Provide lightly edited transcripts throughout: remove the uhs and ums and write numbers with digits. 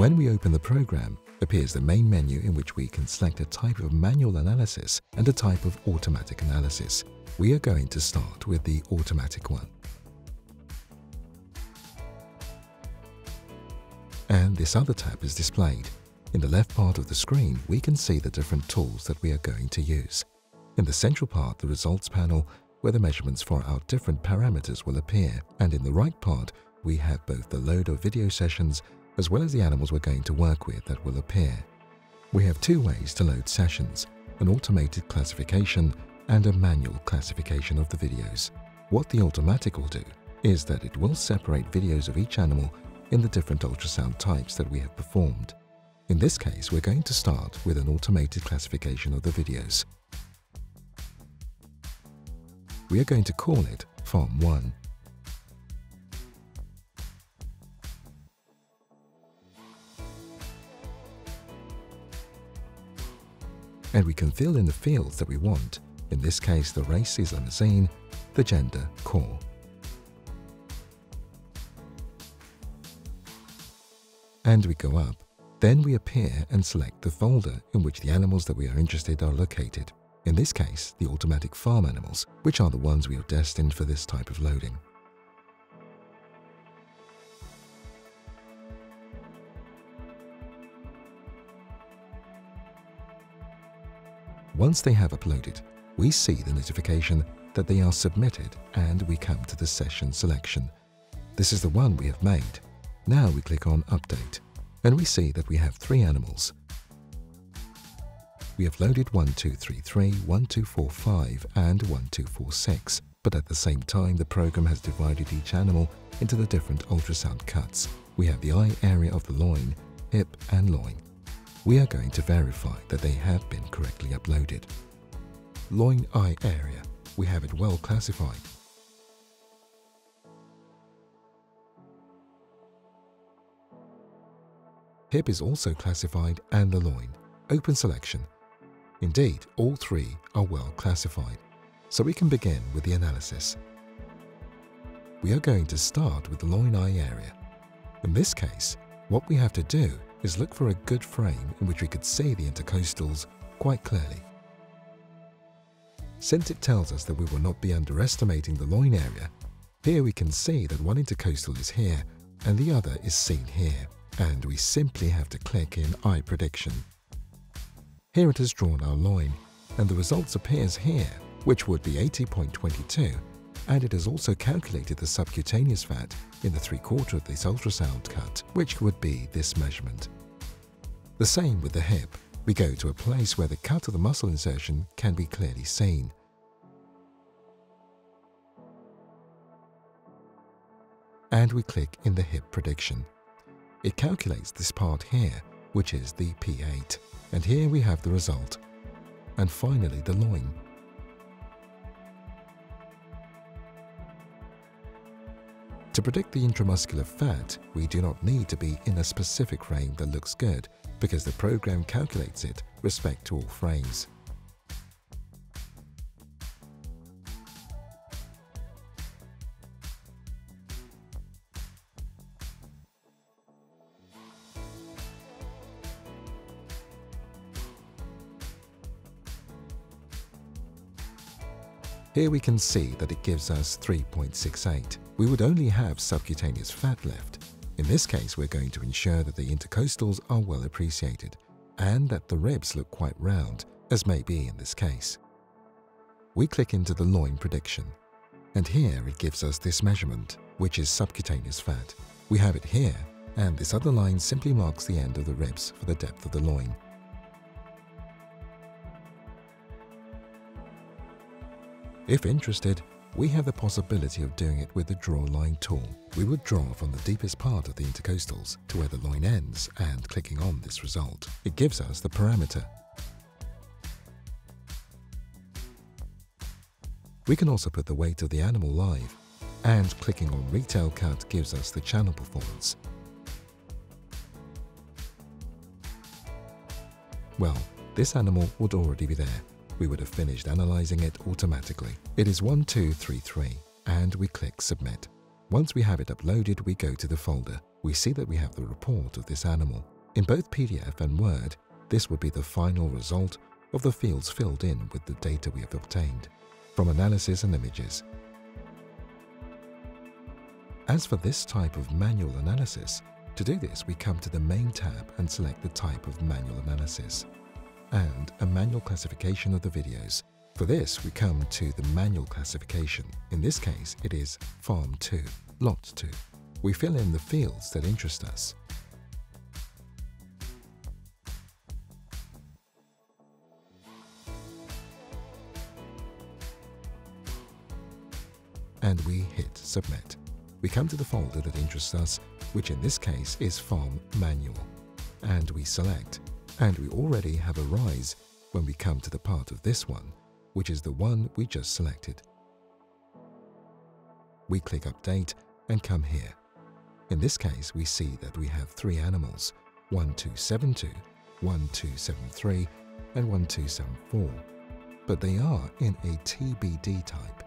When we open the program, appears the main menu in which we can select a type of manual analysis and a type of automatic analysis. We are going to start with the automatic one. And this other tab is displayed. In the left part of the screen, we can see the different tools that we are going to use. In the central part, the results panel, where the measurements for our different parameters will appear, and in the right part, we have both the load of video sessions as well as the animals we're going to work with that will appear. We have two ways to load sessions, an automated classification and a manual classification of the videos. What the automatic will do is that it will separate videos of each animal in the different ultrasound types that we have performed. In this case, we're going to start with an automated classification of the videos. We are going to call it Farm 1. And we can fill in the fields that we want. In this case, the race is limousine, the gender core. And we go up. Then we appear and select the folder in which the animals that we are interested are located. In this case, the automatic farm animals, which are the ones we have destined for this type of loading. Once they have uploaded, we see the notification that they are submitted and we come to the session selection. This is the one we have made. Now we click on Update and we see that we have 3 animals. We have loaded 1233, 1245 and 1246, but at the same time the program has divided each animal into the different ultrasound cuts. We have the eye area of the loin, hip and loin. We are going to verify that they have been correctly uploaded. Loin eye area, we have it well classified. Hip is also classified and the loin. Open selection. Indeed, all 3 are well classified, so we can begin with the analysis. We are going to start with the loin eye area. In this case, what we have to do is look for a good frame in which we could see the intercostals quite clearly. Since it tells us that we will not be underestimating the loin area, here we can see that one intercostal is here and the other is seen here, and we simply have to click in Eye Prediction. Here it has drawn our loin, and the results appears here, which would be 80.22, and it has also calculated the subcutaneous fat in the 3/4 of this ultrasound cut, which would be this measurement. The same with the hip. We go to a place where the cut of the muscle insertion can be clearly seen. And we click in the hip prediction. It calculates this part here, which is the P8, and here we have the result. And finally the loin. To predict the intramuscular fat, we do not need to be in a specific frame that looks good, because the program calculates it with respect to all frames. Here we can see that it gives us 3.68. We would only have subcutaneous fat left. In this case, we're going to ensure that the intercostals are well appreciated and that the ribs look quite round, as may be in this case. We click into the loin prediction, and here it gives us this measurement, which is subcutaneous fat. We have it here, and this other line simply marks the end of the ribs for the depth of the loin. If interested, we have the possibility of doing it with the Draw Line tool. We would draw from the deepest part of the intercostals to where the loin ends, and clicking on this result, it gives us the parameter. We can also put the weight of the animal live, and clicking on Retail Cut gives us the channel performance. Well, this animal would already be there. We would have finished analyzing it automatically. It is 1233, and we click Submit. Once we have it uploaded, we go to the folder. We see that we have the report of this animal. In both PDF and Word, this would be the final result of the fields filled in with the data we have obtained from analysis and images. As for this type of manual analysis, to do this we come to the main tab and select the type of manual analysis and a manual classification of the videos. For this we come to the manual classification. In this case it is Farm 2, Lot 2. We fill in the fields that interest us. And we hit Submit. We come to the folder that interests us, which in this case is Farm Manual, and we select, and we already have a rise when we come to the part of this one, which is the one we just selected. We click Update and come here. In this case, we see that we have 3 animals, 1272, 1273, and 1274, but they are in a TBD type.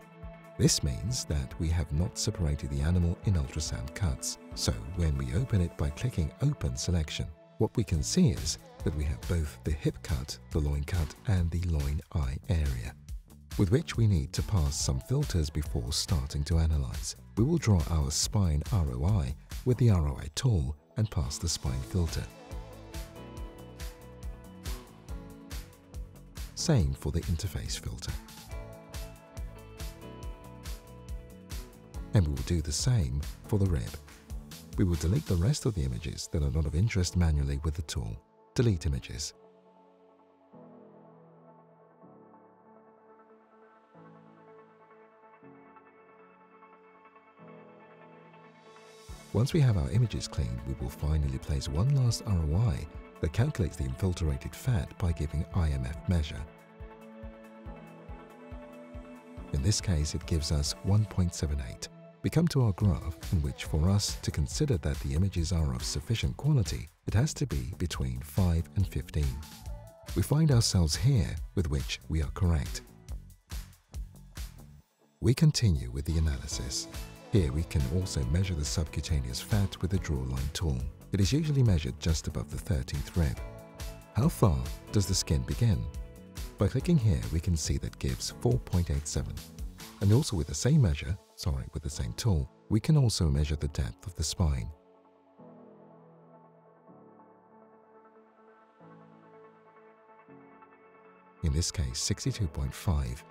This means that we have not separated the animal in ultrasound cuts, so when we open it by clicking Open Selection, what we can see is that we have both the hip cut, the loin cut, and the loin eye area, with which we need to pass some filters before starting to analyze. We will draw our spine ROI with the ROI tool and pass the spine filter. Same for the interface filter. And we will do the same for the rib. We will delete the rest of the images that are not of interest manually with the tool. Delete images. Once we have our images cleaned, we will finally place one last ROI that calculates the infiltrated fat by giving IMF measure. In this case, it gives us 1.78. We come to our graph in which for us to consider that the images are of sufficient quality, it has to be between 5 and 15. We find ourselves here with which we are correct. We continue with the analysis. Here we can also measure the subcutaneous fat with the draw line tool. It is usually measured just above the 13th rib. How far does the skin begin? By clicking here we can see that gives 4.87. And also with the same tool, we can also measure the depth of the spine. In this case, 62.5.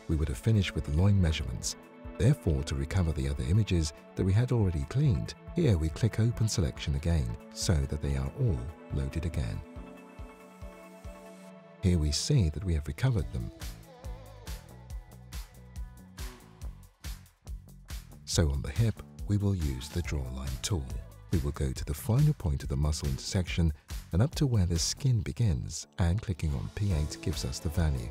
We would have finished with the loin measurements. Therefore, to recover the other images that we had already cleaned, here we click Open Selection again, so that they are all loaded again. Here we see that we have recovered them. So on the hip, we will use the draw line tool. We will go to the final point of the muscle intersection and up to where the skin begins, and clicking on P8 gives us the value.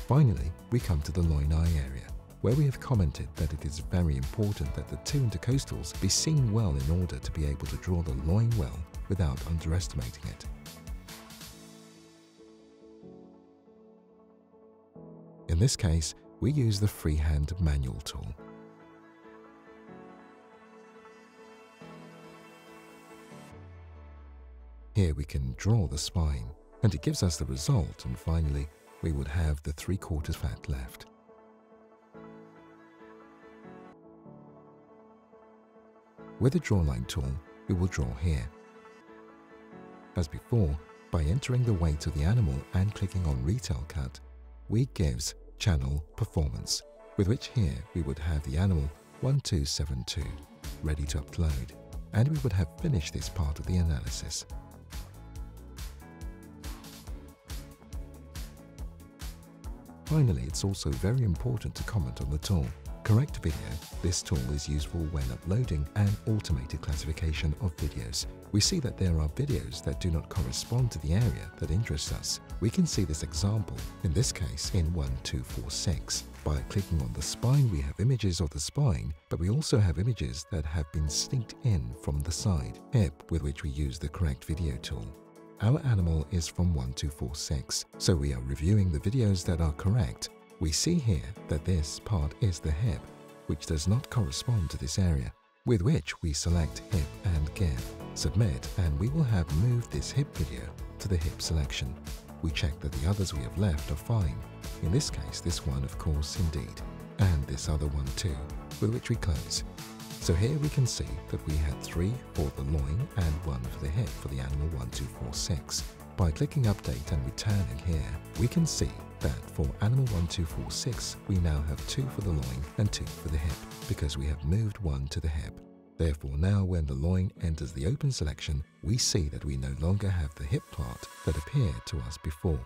Finally, we come to the loin eye area, where we have commented that it is very important that the 2 intercostals be seen well in order to be able to draw the loin well without underestimating it. In this case, we use the freehand manual tool. Here we can draw the spine, and it gives us the result, and finally we would have the 3/4 fat left. With the drawline tool, we will draw here. As before, by entering the weight of the animal and clicking on Retail Cut, we gives Channel Performance, with which here we would have the animal 1272 ready to upload, and we would have finished this part of the analysis. Finally, it's also very important to comment on the tool. Correct Video. This tool is useful when uploading an automated classification of videos. We see that there are videos that do not correspond to the area that interests us. We can see this example, in this case in 1246. By clicking on the spine, we have images of the spine, but we also have images that have been sneaked in from the side, hip, with which we use the Correct Video tool. Our animal is from 1246, so we are reviewing the videos that are correct. We see here that this part is the hip, which does not correspond to this area, with which we select hip and give. Submit, and we will have moved this hip video to the hip selection. We check that the others we have left are fine. In this case, this one of course indeed, and this other one too, with which we close. So here we can see that we had 3 for the loin and 1 for the hip for the animal 1246. By clicking update and returning here, we can see that for animal 1246 we now have 2 for the loin and 2 for the hip, because we have moved 1 to the hip. Therefore now when the loin enters the open selection, we see that we no longer have the hip part that appeared to us before.